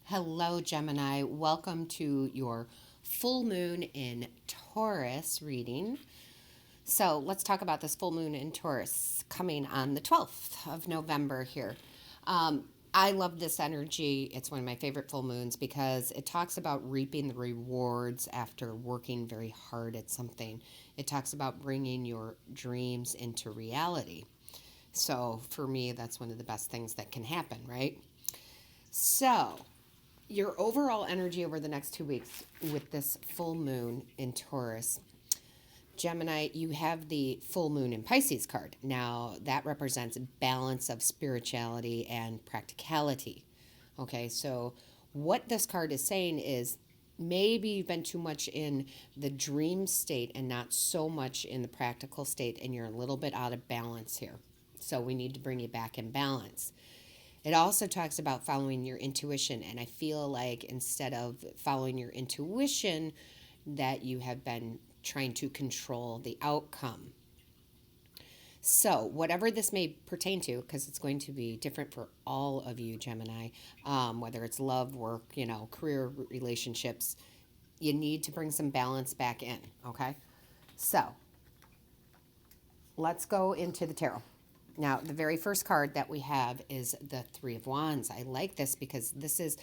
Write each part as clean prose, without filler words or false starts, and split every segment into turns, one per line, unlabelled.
Hello, Gemini. Welcome to your full moon in Taurus reading. So, let's talk about this full moon in Taurus coming on the 12th of November here. I love this energy. It's one of my favorite full moons because it talks about reaping the rewards after working very hard at something. It talks about bringing your dreams into reality. So, for me, that's one of the best things that can happen, right? So, your overall energy over the next 2 weeks with this full moon in Taurus. Gemini, you have the full moon in Pisces card. Now, that represents balance of spirituality and practicality. Okay, so what this card is saying is maybe you've been too much in the dream state and not so much in the practical state, and you're a little bit out of balance here. So, we need to bring you back in balance. It also talks about following your intuition, and I feel like instead of following your intuition, that you have been trying to control the outcome. So, whatever this may pertain to, because it's going to be different for all of you, Gemini, whether it's love, work, career, relationships, you need to bring some balance back in, okay? So, let's go into the tarot. Now, the very first card that we have is the Three of Wands. I like this because this is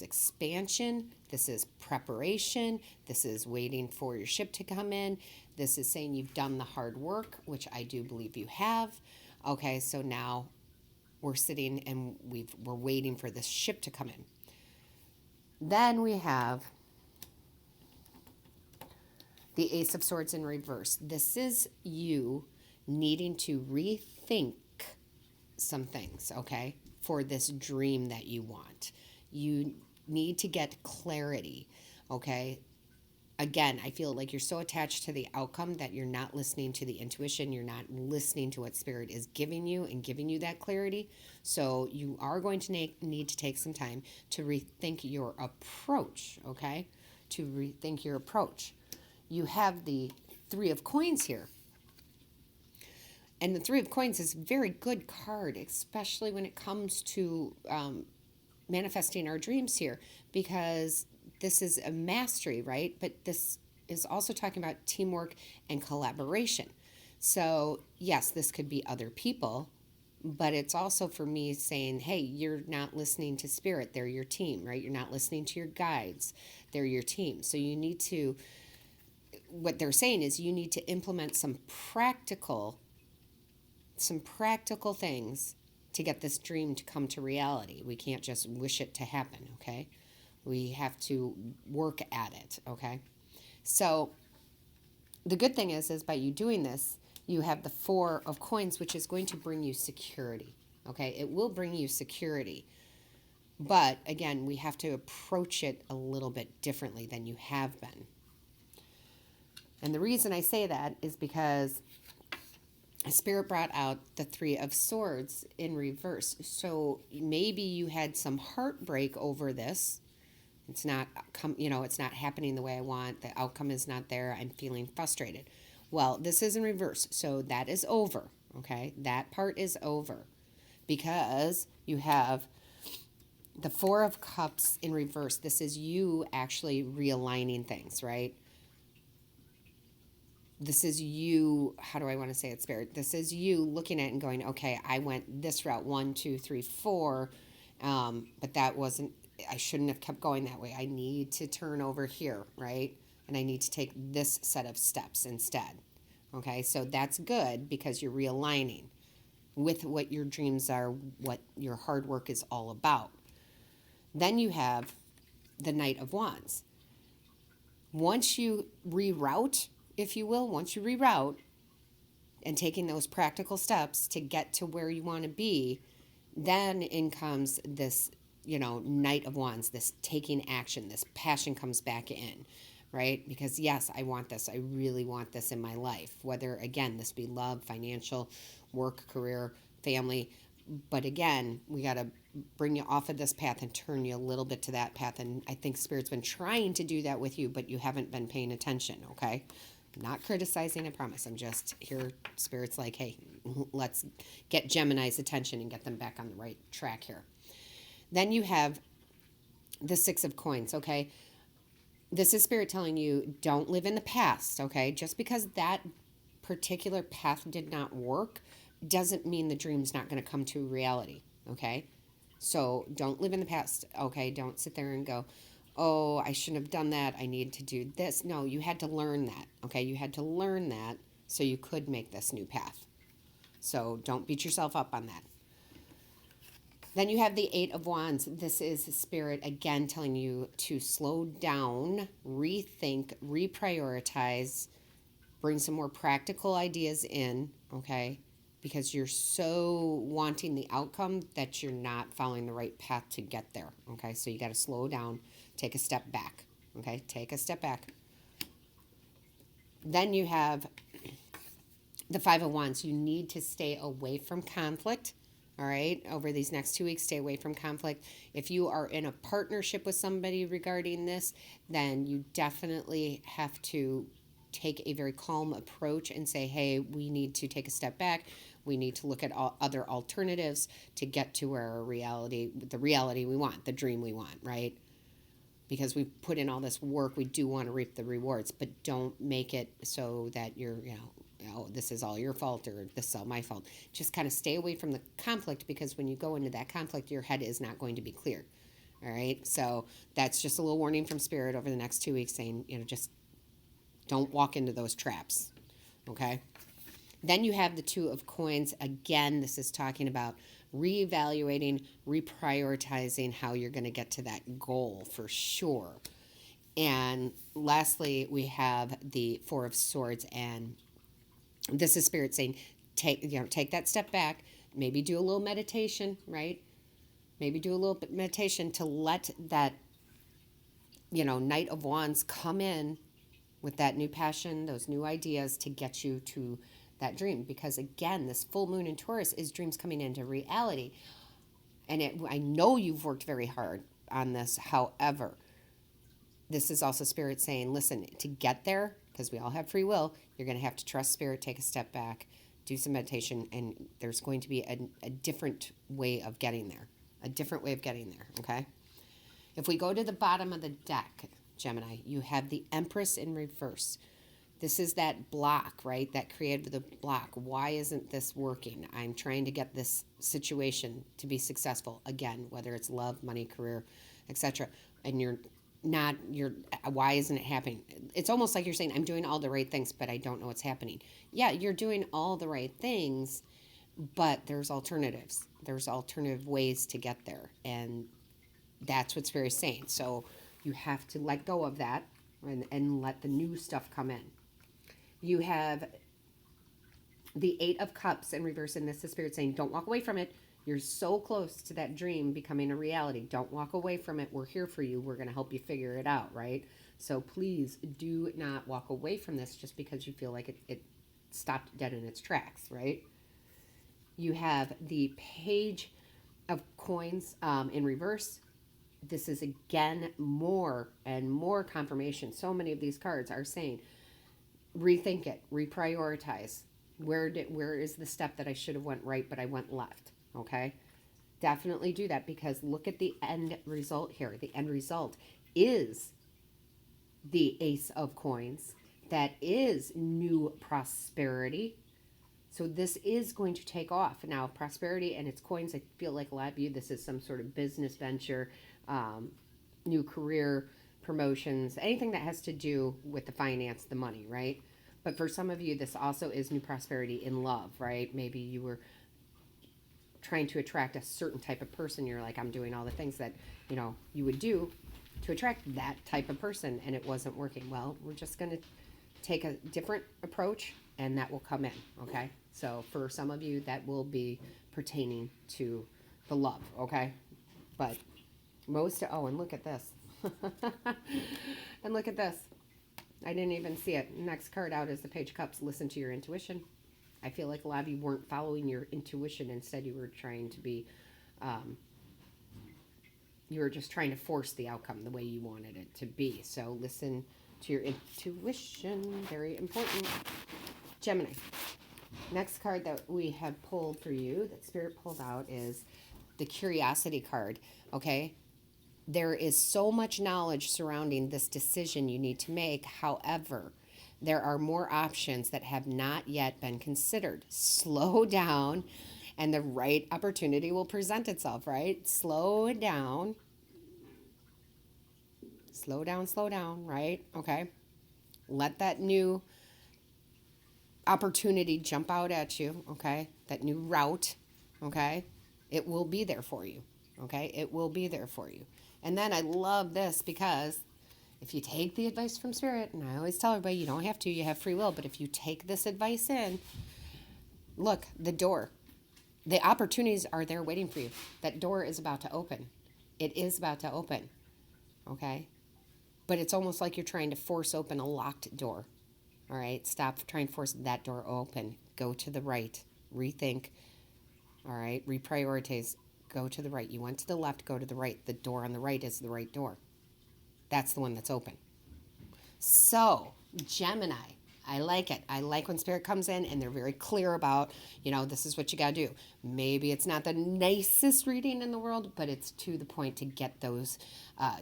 expansion, this is preparation, this is waiting for your ship to come in. This is saying you've done the hard work, which I do believe you have. Okay, so now we're sitting and we're waiting for this ship to come in. Then we have the Ace of Swords in reverse. This is you needing to rethink some things, okay, for this dream that you want. You need to get clarity, okay? Again, I feel like you're so attached to the outcome that you're not listening to the intuition. You're not listening to what Spirit is giving you and giving you that clarity. So you are going to need to take some time to rethink your approach, okay? To rethink your approach. You have the Three of Coins here. And the Three of Coins is a very good card, especially when it comes to manifesting our dreams here, because this is a mastery, right? But this is also talking about teamwork and collaboration. So, yes, this could be other people, but it's also for me saying, hey, you're not listening to Spirit. They're your team, right? You're not listening to your guides. They're your team. So you need to, what they're saying is you need to implement some practical things to get this dream to come to reality. We can't just wish it to happen, okay? We have to work at it, okay? So the good thing is by you doing this, you have the Four of Coins, which is going to bring you security, okay? It will bring you security. But again, we have to approach it a little bit differently than you have been. And the reason I say that is because Spirit brought out the Three of Swords in reverse. So maybe you had some heartbreak over this. It's not it's not happening the way I want. The outcome is not there. I'm feeling frustrated. Well, this is in reverse. So that is over, okay? That part is over because you have the Four of Cups in reverse. This is you actually realigning things, right? This is you, how do I want to say it, Spirit? This is you looking at it and going, okay, I went this route, 1, 2, 3, 4, but that wasn't, I shouldn't have kept going that way. I need to turn over here, right? And I need to take this set of steps instead. Okay, so that's good because you're realigning with what your dreams are, what your hard work is all about. Then you have the Knight of Wands. Once you reroute, if you will, once you reroute and taking those practical steps to get to where you want to be, then in comes this, Knight of Wands, this taking action, this passion comes back in, right? Because yes, I want this. I really want this in my life, whether, again, this be love, financial, work, career, family. But again, we got to bring you off of this path and turn you a little bit to that path. And I think Spirit's been trying to do that with you, but you haven't been paying attention, okay? Not criticizing, I promise. I'm just here. Spirit's like, hey, let's get Gemini's attention and get them back on the right track here. Then you have the Six of Coins, okay? This is Spirit telling you don't live in the past, okay? Just because that particular path did not work doesn't mean the dream's not going to come to reality, okay? So don't live in the past, okay? Don't sit there and go, oh, I shouldn't have done that. I need to do this. No, you had to learn that, okay? You had to learn that so you could make this new path. So don't beat yourself up on that. Then you have the Eight of Wands. This is Spirit, again, telling you to slow down, rethink, reprioritize, bring some more practical ideas in, okay? Because you're so wanting the outcome that you're not following the right path to get there, okay? So you got to slow down, take a step back, okay? Take a step back. Then you have the Five of Wands. You need to stay away from conflict. All right, over these next 2 weeks, stay away from conflict. If you are in a partnership with somebody regarding this, then you definitely have to take a very calm approach and say, hey, we need to take a step back. We need to look at all other alternatives to get to our reality, the reality we want, the dream we want, right? Because we've put in all this work, we do want to reap the rewards, but don't make it so that you're, oh, this is all your fault or this is all my fault. Just kind of stay away from the conflict, because when you go into that conflict, your head is not going to be clear. All right. So that's just a little warning from Spirit over the next 2 weeks, saying, just don't walk into those traps. Okay. Then you have the Two of Coins. Again, this is talking about reevaluating, reprioritizing how you're going to get to that goal for sure. And lastly, we have the Four of Swords, and this is Spirit saying, take that step back, maybe do a little meditation, right? Maybe do a little bit meditation to let that, Knight of Wands come in with that new passion, those new ideas to get you to that dream. Because again, this full moon in Taurus is dreams coming into reality. And I know you've worked very hard on this. However, this is also Spirit saying, listen, to get there, because we all have free will, you're going to have to trust Spirit, take a step back, do some meditation, and there's going to be a different way of getting there. A different way of getting there, okay? If we go to the bottom of the deck, Gemini, you have the Empress in reverse. This is that block, right? That created the block. Why isn't this working? I'm trying to get this situation to be successful. Again, whether it's love, money, career, etc. And why isn't it happening? It's almost like you're saying, I'm doing all the right things, but I don't know what's happening. Yeah, you're doing all the right things, but there's alternatives. There's alternative ways to get there. And that's what Spirit's saying. So you have to let go of that and let the new stuff come in. You have the Eight of Cups in reverse, and this is Spirit saying, don't walk away from it. You're so close to that dream becoming a reality. Don't walk away from it. We're here for you. We're going to help you figure it out, right? So please do not walk away from this just because you feel like it stopped dead in its tracks, right? You have the Page of Coins in reverse. This is, again, more and more confirmation. So many of these cards are saying, rethink it, reprioritize. Where is the step that I should have went right, but I went left? Okay, definitely do that, because look at the end result here. The end result is the Ace of Coins. That is new prosperity. So this is going to take off. Now, prosperity and its coins, I feel like a lot of you, this is some sort of business venture, new career, promotions, anything that has to do with the finance, the money, right? But for some of you, this also is new prosperity in love, right? Maybe you were trying to attract a certain type of person. You're like, I'm doing all the things that, you would do to attract that type of person, and it wasn't working. Well, we're just going to take a different approach, and that will come in, okay? So for some of you, that will be pertaining to the love, okay? But and look at this. And look at this. I didn't even see it. Next card out is the Page of Cups. Listen to your intuition. I feel like a lot of you weren't following your intuition. Instead, you were trying to be, you were just trying to force the outcome the way you wanted it to be. So listen to your intuition. Very important. Gemini. Next card that we have pulled for you, that Spirit pulled out, is the Curiosity card. Okay? There is so much knowledge surrounding this decision you need to make. However, there are more options that have not yet been considered. Slow down, and the right opportunity will present itself, right? Slow down, right? Okay. Let that new opportunity jump out at you, okay? That new route, okay? It will be there for you, okay? It will be there for you. And then I love this because if you take the advice from Spirit, and I always tell everybody you don't have to, you have free will, but if you take this advice in, look, the door, the opportunities are there waiting for you. That door is about to open. It is about to open, okay? But it's almost like you're trying to force open a locked door. All right, stop trying to force that door open. Go to the right. Rethink. All right, reprioritize. Go to the right. You went to the left, go to the right. The door on the right is the right door. That's the one that's open. So, Gemini, I like it. I like when Spirit comes in and they're very clear about, this is what you got to do. Maybe it's not the nicest reading in the world, but it's to the point to get those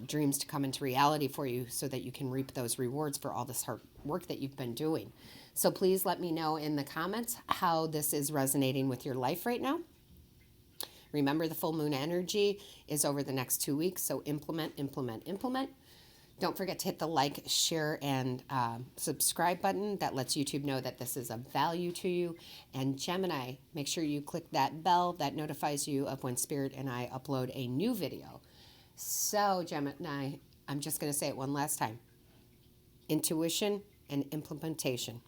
dreams to come into reality for you so that you can reap those rewards for all this hard work that you've been doing. So please let me know in the comments how this is resonating with your life right now. Remember, the full moon energy is over the next 2 weeks, so implement. Don't forget to hit the like, share, and subscribe button. That lets YouTube know that this is of value to you. And Gemini, make sure you click that bell that notifies you of when Spirit and I upload a new video. So, Gemini, I'm just going to say it one last time. Intuition and implementation.